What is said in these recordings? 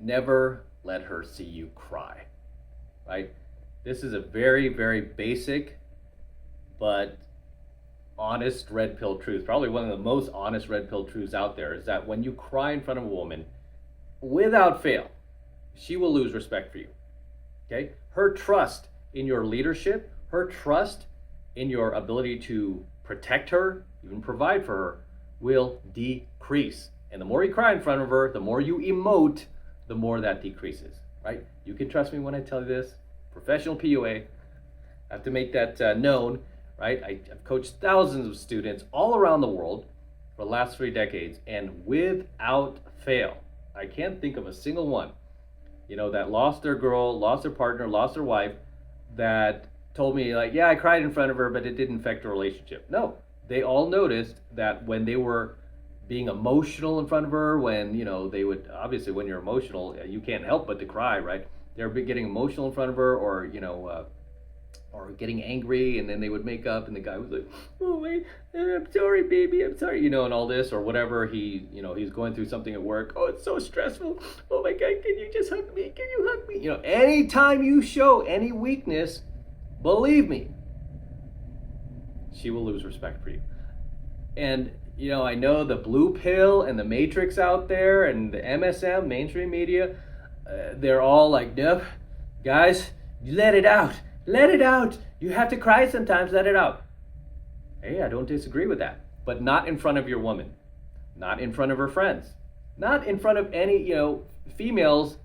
never let her see you cry, right? This is a very, very basic but honest red pill truth. Probably one of the most honest red pill truths out there is that when you cry in front of a woman, without fail, she will lose respect for you. Okay? Her trust in your leadership, her trust in your ability to protect her, even provide for her, will decrease. And the more you cry in front of her, the more you emote, the more that decreases, right? You can trust me when I tell you this. Professional PUA, I have to make that known, right? I've coached thousands of students all around the world for the last 3 decades, and without fail, I can't think of a single one, that lost their girl, lost their partner, lost their wife, that told me like, yeah, I cried in front of her, but it didn't affect the relationship. No, they all noticed that when they were being emotional in front of her, when, they would, obviously when you're emotional, you can't help but to cry, right? They're getting emotional in front of her, or getting angry, and then they would make up, and the guy was like, oh wait, I'm sorry baby, I'm sorry, and all this, or whatever. He's going through something at work. Oh, it's so stressful. Oh my God, can you just hug me? Can you hug me? Anytime you show any weakness, believe me, she will lose respect for you. And I know the blue pill and the matrix out there and the MSM, mainstream media, they're all like, nope, guys, let it out. Let it out. You have to cry sometimes. Let it out. Hey, I don't disagree with that. But not in front of your woman. Not in front of her friends. Not in front of any, females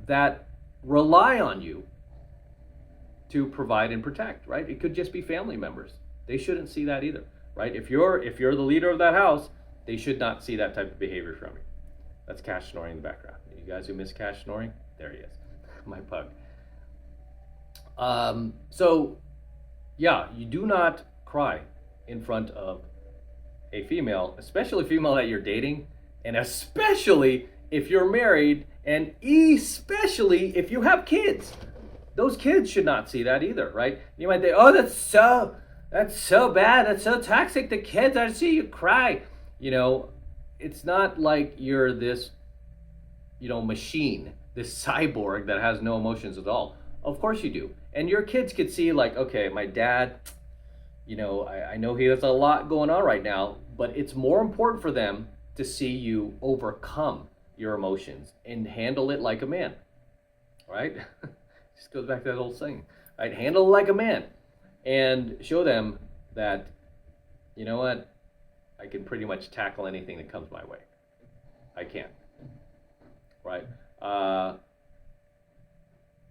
that rely on you to provide and protect, right? It could just be family members. They shouldn't see that either, right? If you're the leader of that house, they should not see that type of behavior from you. That's Cash snoring in the background. You guys who miss Cash snoring, there he is. My pug. So yeah, you do not cry in front of a female, especially a female that you're dating, and especially if you're married, and especially if you have kids. Those kids should not see that either, right? You might think, oh, that's so bad, that's so toxic, the kids, I see you cry. It's not like you're this, machine, this cyborg that has no emotions at all. Of course you do. And your kids could see like, okay, my dad, I know he has a lot going on right now, but it's more important for them to see you overcome your emotions and handle it like a man, right? Just goes back to that old saying, right? Handle it like a man and show them that, you know what, I can pretty much tackle anything that comes my way. I can, right?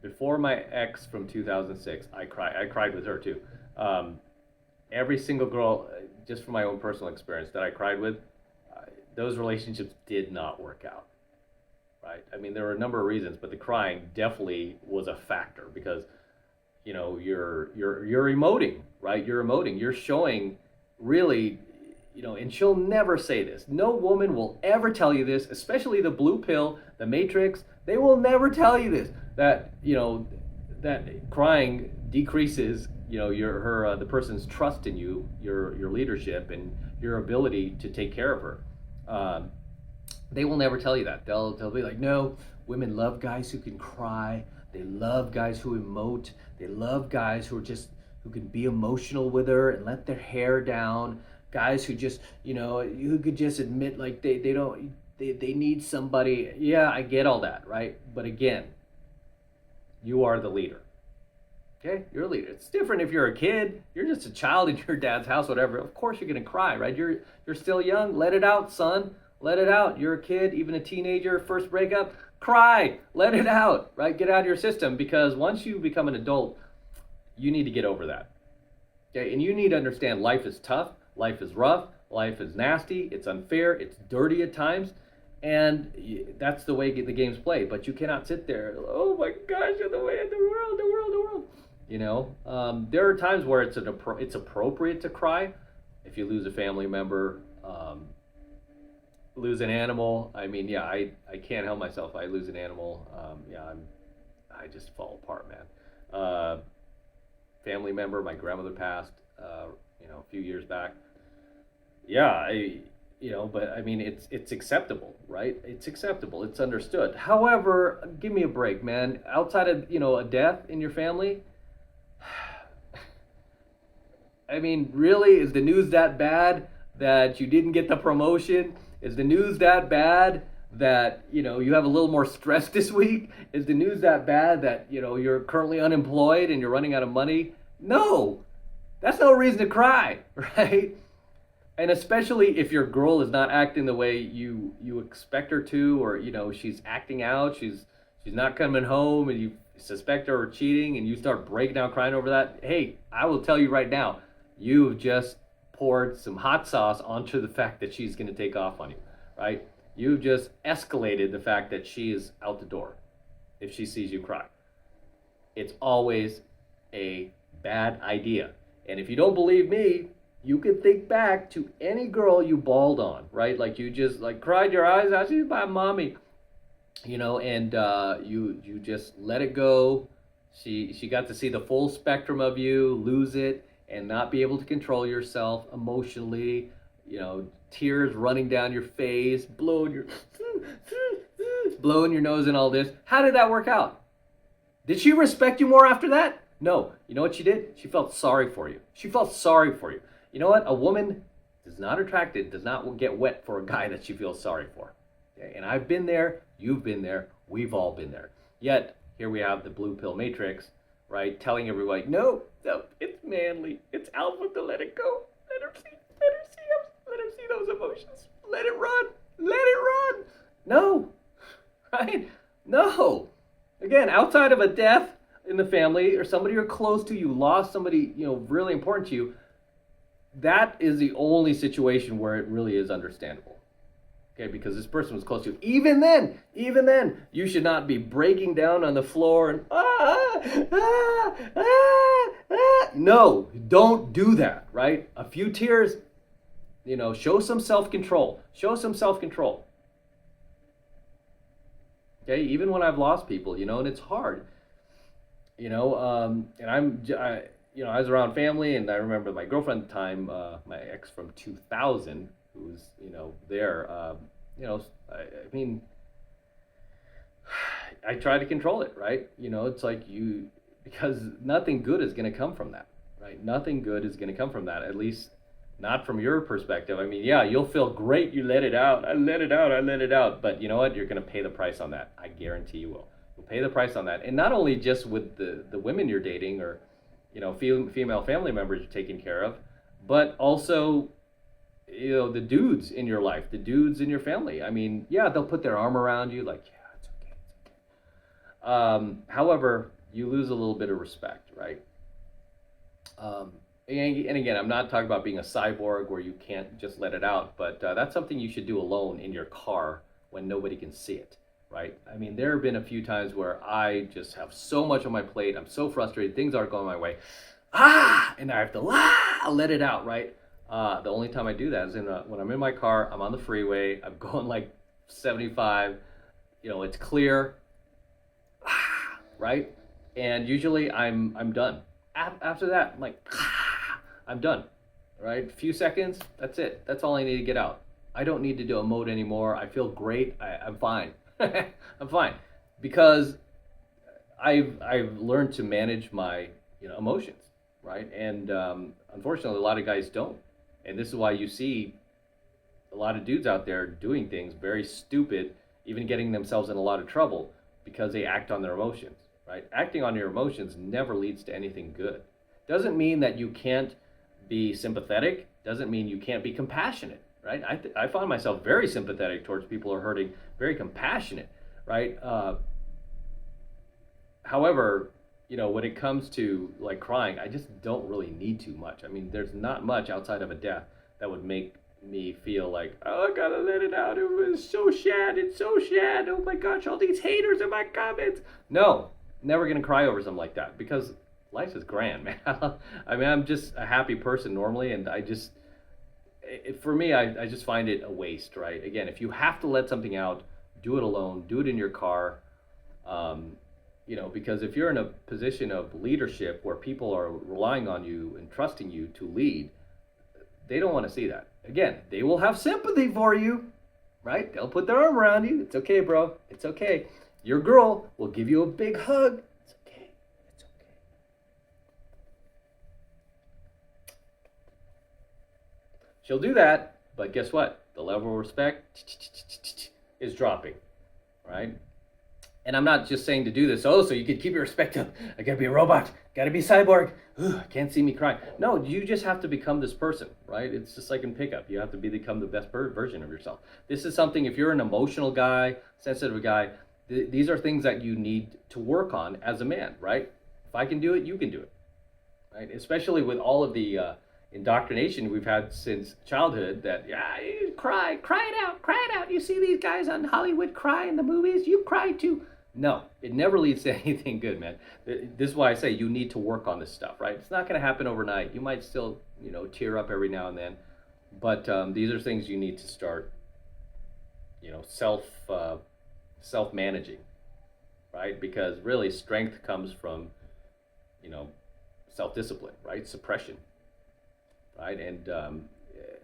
Before my ex from 2006, I cried with her too. Every single girl, just from my own personal experience that I cried with, those relationships did not work out, right? I mean, there were a number of reasons, but the crying definitely was a factor because, you're emoting, right? You're emoting. You're showing really, and she'll never say this. No woman will ever tell you this, especially the blue pill, the matrix. They will never tell you this, that, that crying decreases, the person's trust in you, your leadership, and your ability to take care of her. They will never tell you that. They'll be like, no, women love guys who can cry. They love guys who emote. They love guys who can be emotional with her and let their hair down. Guys who just, who could just admit like they need somebody. Yeah, I get all that, right? But again, you are the leader. Okay, you're a leader. It's different if you're a kid. You're just a child in your dad's house, whatever. Of course you're gonna cry, right? You're still young. Let it out, son. Let it out. You're a kid, even a teenager, first breakup. Cry. Let it out, right? Get out of your system, because once you become an adult, you need to get over that. Okay, and you need to understand life is tough. Life is rough. Life is nasty. It's unfair. It's dirty at times. And that's the way the game's played. But you cannot sit there, oh my gosh, the way of the world. There are times where it's appropriate to cry. If you lose a family member, lose an animal. I mean, yeah, I can't help myself. I lose an animal. I just fall apart, man. Family member, my grandmother passed, a few years back. Yeah, but I mean, it's acceptable, right? It's acceptable. It's understood. However, give me a break, man. Outside of, a death in your family, I mean, really, is the news that bad that you didn't get the promotion? Is the news that bad that, you have a little more stress this week? Is the news that bad that, you're currently unemployed and you're running out of money? No, that's no reason to cry, right? And especially if your girl is not acting the way you expect her to, or she's acting out, she's not coming home, and you suspect her of cheating, and you start breaking down crying over that. Hey, I will tell you right now, you've just poured some hot sauce onto the fact that she's going to take off on you, right? You've just escalated the fact that she is out the door if she sees you cry. It's always a bad idea. And if you don't believe me, you can think back to any girl you bawled on, right? Like you just cried your eyes out, she's my mommy, and you just let it go. She got to see the full spectrum of you, lose it, and not be able to control yourself emotionally, tears running down your face, blowing your nose and all this. How did that work out? Did she respect you more after that? No. You know what she did? She felt sorry for you. She felt sorry for you. You know what? A woman does not get wet for a guy that she feels sorry for. Okay? And I've been there, you've been there, we've all been there. Yet, here we have the blue pill matrix, right? Telling everybody, no, it's manly. It's alpha to let it go. Let her see those emotions. Let it run. No, right? No. Again, outside of a death in the family or somebody you're close to, you lost somebody, really important to you, that is the only situation where it really is understandable. Okay, because this person was close to you. Even then, you should not be breaking down on the floor and no, don't do that, right? A few tears, show some self-control. Okay, even when I've lost people, and it's hard, and I was around family, and I remember my girlfriend at the time, my ex from 2000, who was, there, I mean, I try to control it, right? It's like because nothing good is going to come from that, right? Nothing good is going to come from that, at least not from your perspective. I mean, yeah, you'll feel great. You let it out. I let it out. But you know what? You're going to pay the price on that. I guarantee you will. You'll pay the price on that. And not only just with the women you're dating or, female family members you're taking care of, but also, the dudes in your life, the dudes in your family. I mean, yeah, they'll put their arm around you like, yeah, it's okay. However, you lose a little bit of respect, right? And again, I'm not talking about being a cyborg where you can't just let it out, but that's something you should do alone in your car when nobody can see it, right? I mean, there have been a few times where I just have so much on my plate, I'm so frustrated, things aren't going my way, and I have to let it out, right? The only time I do that is when I'm in my car, I'm on the freeway, I'm going like 75, it's clear, right? And usually I'm done. After that, I'm like, I'm done, right? A few seconds, that's it. That's all I need to get out. I don't need to do a mode anymore. I feel great. I'm fine. I'm fine because I've learned to manage my emotions, right? And unfortunately, a lot of guys don't. And this is why you see a lot of dudes out there doing things very stupid, even getting themselves in a lot of trouble because they act on their emotions, right? Acting on your emotions never leads to anything good. Doesn't mean that you can't be sympathetic. Doesn't mean you can't be compassionate, right? I find myself very sympathetic towards people who are hurting, very compassionate, right? However, when it comes to like crying, I just don't really need too much. I mean, there's not much outside of a death that would make me feel like, oh, I gotta let it out. It was so sad. It's so sad. Oh my gosh, all these haters in my comments. No, never gonna cry over something like that because life is grand, man. I mean, I'm just a happy person normally, and for me, I just find it a waste, right? Again, if you have to let something out, do it alone, do it in your car, because if you're in a position of leadership where people are relying on you and trusting you to lead, they don't want to see that. again, they will have sympathy for you, right? They'll put their arm around you. It's okay, bro. It's okay. Your girl will give you a big hug. It's okay. It's okay. She'll do that, but guess what? The level of respect is dropping, right? And I'm not just saying to do this, so you can keep your respect up. I gotta be a robot. Gotta be cyborg. Can't see me crying. No, you just have to become this person, right? It's just like in pickup. You have to become the best version of yourself. This is something, if you're an emotional guy, sensitive guy, these are things that you need to work on as a man, right? If I can do it, you can do it, right? Especially with all of the indoctrination we've had since childhood that, yeah, you cry it out. You see these guys on Hollywood cry in the movies, you cry too. No, it never leads to anything good, man. This is why I say you need to work on this stuff, right? It's not going to happen overnight. You might still, tear up every now and then, but these are things you need to start, self-managing, right? Because really strength comes from, self-discipline, right? Suppression, right? And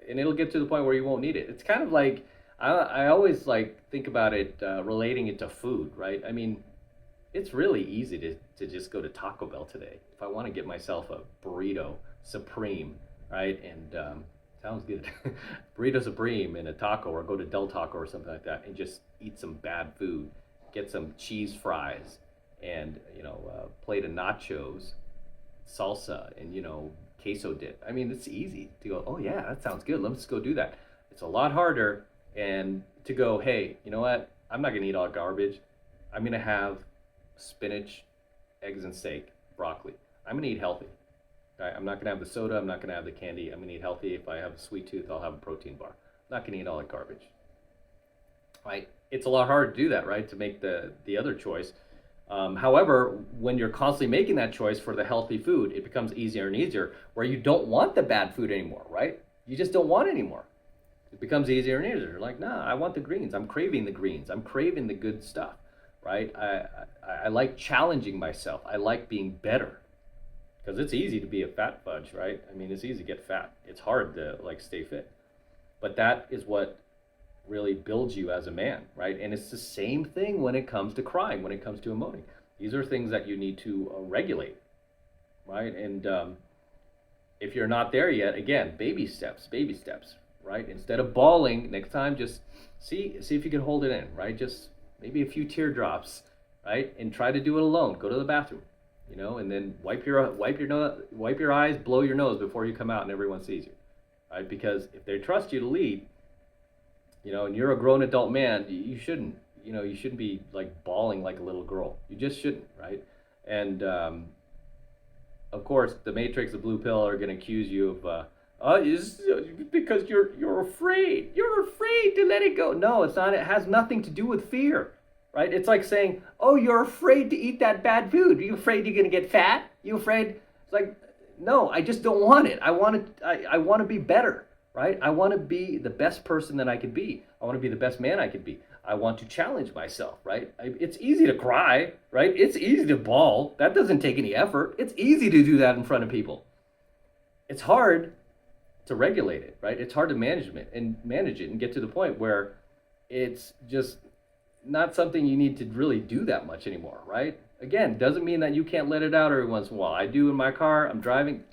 it'll get to the point where you won't need it. It's kind of like, I always think about it, relating it to food, right? I mean, it's really easy to just go to Taco Bell today. If I want to get myself a burrito supreme, right? And sounds good. Burrito supreme and a taco, or go to Del Taco or something like that and just eat some bad food, get some cheese fries and, a plate of nachos, salsa and, queso dip. I mean, it's easy to go, oh yeah, that sounds good. Let's go do that. It's a lot harder. And to go, hey, you know what? I'm not gonna eat all garbage. I'm gonna have spinach, eggs and steak, broccoli. I'm gonna eat healthy. Right? I'm not gonna have the soda. I'm not gonna have the candy. I'm gonna eat healthy. If I have a sweet tooth, I'll have a protein bar. I'm not gonna eat all that garbage. Right? It's a lot harder to do that, right? To make the other choice. However, when you're constantly making that choice for the healthy food, it becomes easier and easier, where you don't want the bad food anymore, right? You just don't want it anymore. It becomes easier and easier. You're like, nah, I want the greens. I'm craving the greens. I'm craving the good stuff, right? I like challenging myself. I like being better, because it's easy to be a fat fudge, right? I mean, it's easy to get fat. It's hard to stay fit, but that is what really builds you as a man, right? And it's the same thing when it comes to crying, when it comes to emoting. These are things that you need to regulate, right? And if you're not there yet, again, baby steps, right? Instead of bawling, next time just see if you can hold it in, right? Just maybe a few teardrops, right? And try to do it alone. Go to the bathroom, and then wipe your eyes, blow your nose before you come out and everyone sees you, right? Because if they trust you to lead, and you're a grown adult man, you shouldn't be bawling like a little girl. You just shouldn't, right? And of course, the Matrix, the blue pill, are going to accuse you of, because you're afraid. You're afraid to let it go. No, it's not. It has nothing to do with fear, right? It's like saying, oh, you're afraid to eat that bad food. Are you afraid you're going to get fat? You afraid? It's like, no, I just don't want it. I want to be better, right? I want to be the best person that I could be. I want to be the best man I could be. I want to challenge myself, right? It's easy to cry, right? It's easy to bawl. That doesn't take any effort. It's easy to do that in front of people. It's hard to regulate it, right? It's hard to manage it and get to the point where it's just not something you need to really do that much anymore, right? Again, doesn't mean that you can't let it out every once in a while. I do in my car. I'm driving,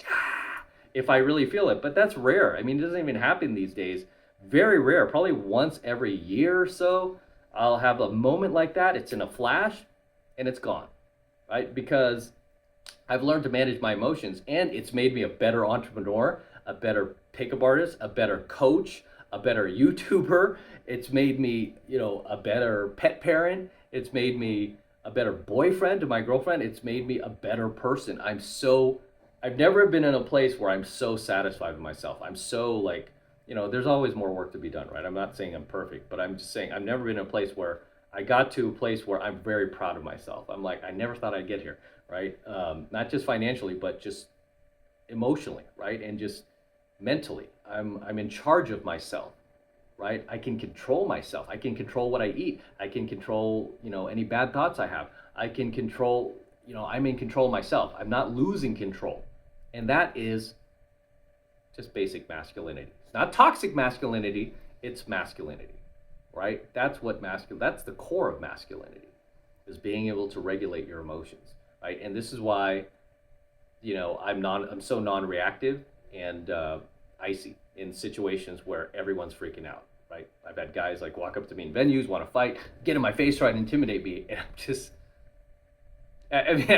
if I really feel it, but that's rare. I mean, it doesn't even happen these days. Very rare. Probably once every year or so, I'll have a moment like that. It's in a flash, and it's gone, right? Because I've learned to manage my emotions, and it's made me a better entrepreneur, a better pickup artist, a better coach, a better YouTuber. It's made me, a better pet parent. It's made me a better boyfriend to my girlfriend. It's made me a better person. I've never been in a place where I'm so satisfied with myself. I'm so there's always more work to be done, right? I'm not saying I'm perfect, but I'm just saying I've never been in a place where I got to a place where I'm very proud of myself. I'm like, I never thought I'd get here, right? Not just financially, but just emotionally, right? And just mentally. I'm in charge of myself, right? I can control myself. I can control what I eat. I can control, any bad thoughts I have. I can control, I'm in control of myself. I'm not losing control. And that is just basic masculinity. It's not toxic masculinity, it's masculinity, right? That's the core of masculinity, is being able to regulate your emotions, right? And this is why, I'm so non-reactive and icy in situations where everyone's freaking out, right? I've had guys like walk up to me in venues, want to fight, get in my face, try and intimidate me, and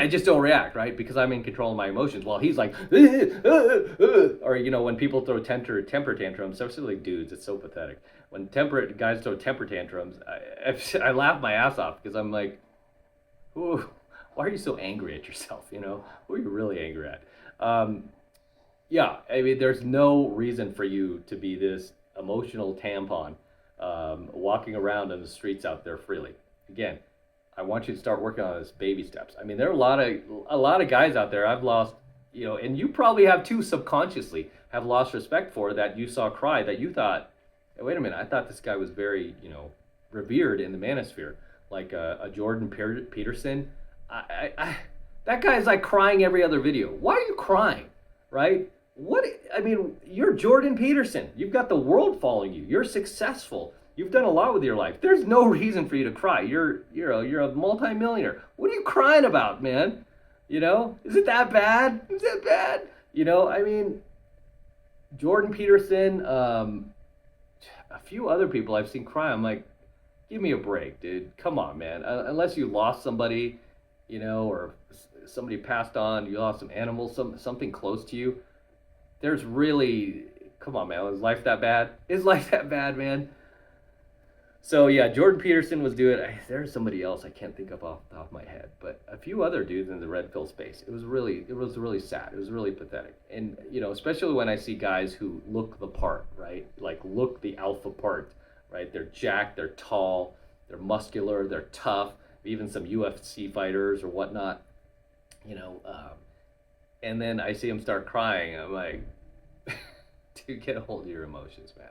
I just don't react, right? Because I'm in control of my emotions. While he's like, or when people throw temper tantrums, especially dudes, it's so pathetic. When guys throw temper tantrums, I laugh my ass off because I'm like, ooh, why are you so angry at yourself? Who are you really angry at? Yeah, I mean, there's no reason for you to be this emotional tampon walking around in the streets out there freely. Again, I want you to start working on this baby steps. I mean, there are a lot of guys out there I've lost, and you probably have too, subconsciously have lost respect for, that you saw cry, that you thought, hey, wait a minute, I thought this guy was very, revered in the manosphere, like a Jordan Peterson. That guy's like crying every other video. Why are you crying, right? You're Jordan Peterson. You've got the world following you. You're successful. You've done a lot with your life. There's no reason for you to cry. You're a multimillionaire. What are you crying about, man? Is it that bad? Is that bad? Jordan Peterson, a few other people I've seen cry. I'm like, give me a break, dude. Come on, man. Unless you lost somebody, or somebody passed on, you lost some animals, something close to you. There's really, come on, man. Is life that bad? Is life that bad, man? So yeah, Jordan Peterson was doing. There's somebody else I can't think of off the top of my head, but a few other dudes in the red pill space. It was really sad. It was really pathetic, and especially when I see guys who look the part, right? Like look the alpha part, right? They're jacked, they're tall, they're muscular, they're tough. Even some UFC fighters or whatnot, and then I see them start crying. I'm like, dude, get a hold of your emotions, man.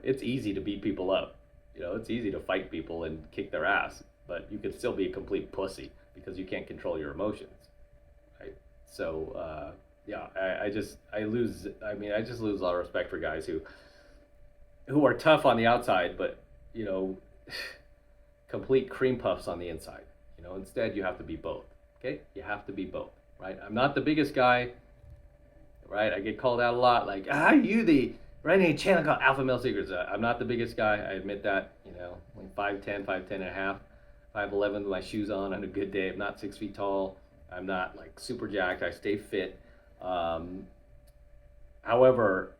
It's easy to beat people up. It's easy to fight people and kick their ass, but you can still be a complete pussy because you can't control your emotions, right? So, yeah, I just lose a lot of respect for guys who are tough on the outside, but, complete cream puffs on the inside. Instead you have to be both, okay? You have to be both, right? I'm not the biggest guy, right? I get called out a lot, like, you the... running a channel called AlphaMaleSecrets. I'm not the biggest guy. I admit that. Like 5'10", 5'10 and a half, 5'11 with my shoes on a good day. I'm not 6 feet tall. I'm not like super jacked. I stay fit. However,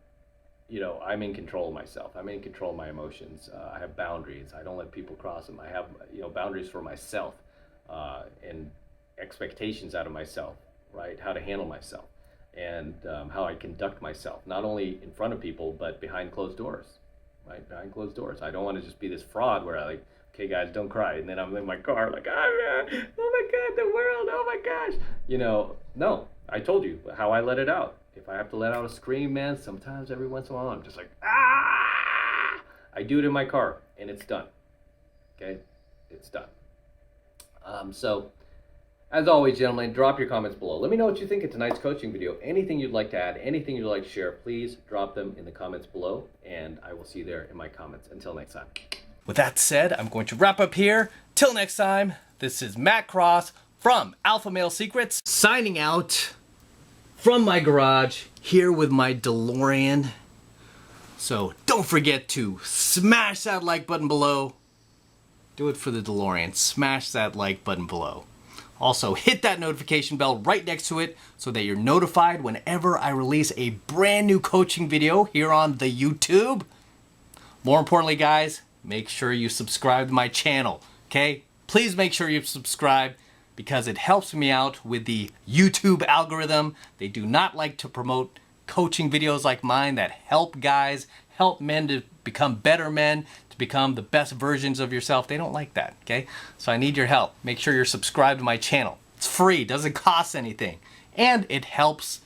I'm in control of myself. I'm in control of my emotions. I have boundaries. I don't let people cross them. I have boundaries for myself and expectations out of myself. Right? How to handle myself. And how I conduct myself, not only in front of people, but behind closed doors, right? Behind closed doors. I don't want to just be this fraud where I like, okay, guys, don't cry. And then I'm in my car like, oh my God, the world, oh my gosh. No, I told you how I let it out. If I have to let out a scream, man, sometimes every once in a while, I'm just like, ah! I do it in my car and it's done, okay? It's done. So, as always, gentlemen, drop your comments below. Let me know what you think of tonight's coaching video. Anything you'd like to add, anything you'd like to share, please drop them in the comments below, and I will see you there in my comments. Until next time. With that said, I'm going to wrap up here. Till next time, this is Matt Cross from AlphaMaleSecrets, signing out from my garage, here with my DeLorean. So don't forget to smash that like button below. Do it for the DeLorean. Smash that like button below. Also, hit that notification bell right next to it so that you're notified whenever I release a brand new coaching video here on the YouTube. More importantly, guys, make sure you subscribe to my channel, okay? Please make sure you subscribe because it helps me out with the YouTube algorithm. They do not like to promote coaching videos like mine that help guys, help men to become better men, to become the best versions of yourself. They don't like that, okay? So I need your help. Make sure you're subscribed to my channel. It's free, doesn't cost anything. And it helps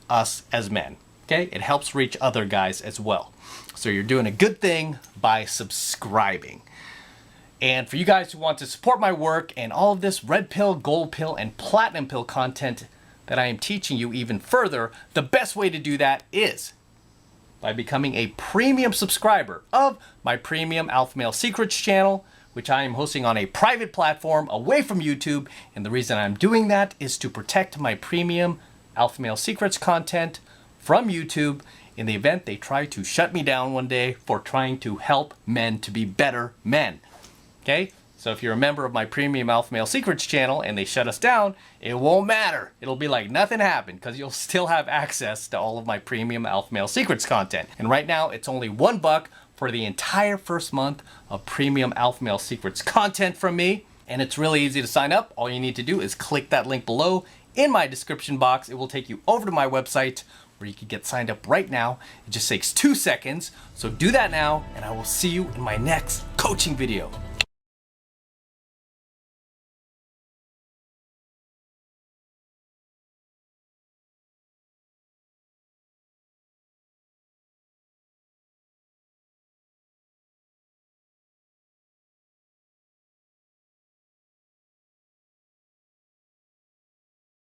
us as men, okay? It helps reach other guys as well. So you're doing a good thing by subscribing. And for you guys who want to support my work and all of this red pill, gold pill, and platinum pill content that I am teaching you even further, the best way to do that is by becoming a premium subscriber of my premium Alpha Male Secrets channel, which I am hosting on a private platform away from YouTube. And the reason I'm doing that is to protect my premium Alpha Male Secrets content from YouTube in the event they try to shut me down one day for trying to help men to be better men. Okay? So if you're a member of my premium Alpha Male Secrets channel and they shut us down, it won't matter. It'll be like nothing happened because you'll still have access to all of my premium Alpha Male Secrets content. And right now it's only $1 for the entire first month of premium Alpha Male Secrets content from me. And it's really easy to sign up. All you need to do is click that link below in my description box. It will take you over to my website where you can get signed up right now. It just takes 2 seconds. So do that now and I will see you in my next coaching video.